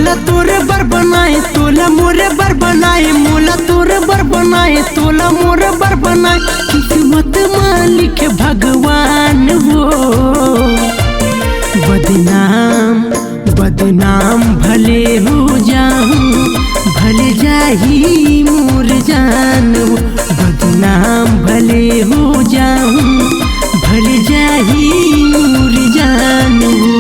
मोला तोरे बर बनाए तोला मोरे बर बनाए मोला तोरे बर बनाए तोला मोरे बर बनाए किस्मत मालिक भगवान हो। बदनाम बदनाम भले हो जाऊं भले जाही मोर जान हो। बदनाम भले हो जाऊं भले जाही मोर जान हो।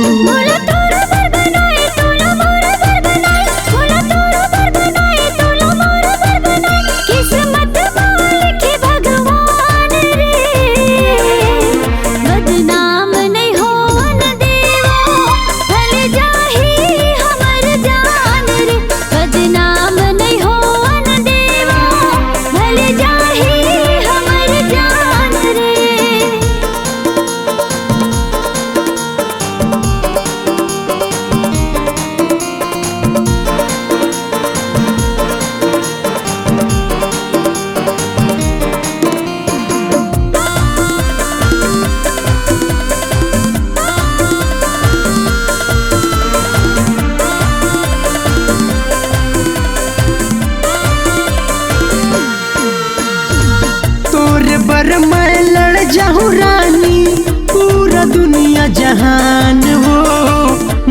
मैं लड़ जाऊं रानी पूरा दुनिया जहान हो।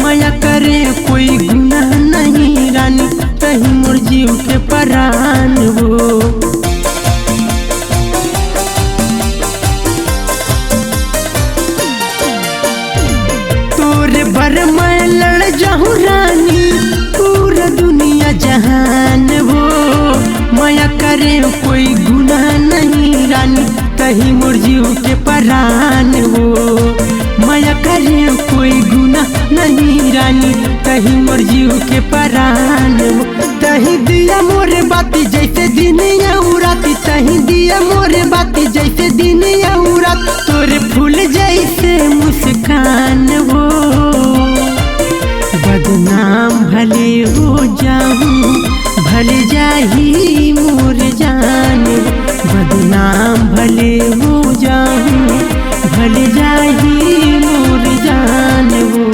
माया करे कोई गुनाह नहीं रानी कहीं मोर जीव के परान हो। तोरे बर मैं लड़ जाऊं रानी पूरा दुनिया जहान हो। माया करे कोई गुनाह नहीं रानी कहीं मोर जीव के परान हो। माया करे कोई गुनाह नहीं रानी कहीं मोर जीव के परान हो। तही दिया मोरे बाती जैसे दिन या राती तही दिया मोरे बाती जैसे दिन या रात तोरे फूल जैसे मुस्कान हो। बदनाम भले हो जाऊं भले जाही मोर जान। बदनाम भले हो जाऊं भले जाही मोर जान हो।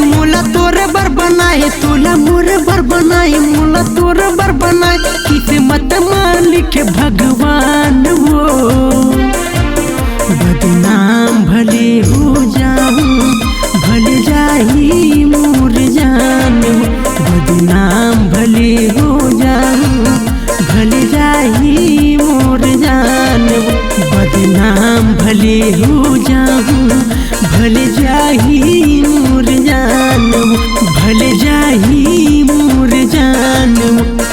मोला तोरे बर बनाए तोला मोरे बर बनाए मोला तोरे बर बनाए किस्मत मालिक भगवान हो। बदनाम भले हो जाऊं भले जाही मोर जान हो। बदनाम भले हो जाऊं भले जाही मोर जान हो। बदनाम भले हो जाऊं भले जाही मोर जान हो। भले जाही मोर जान हो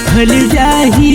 भले जाही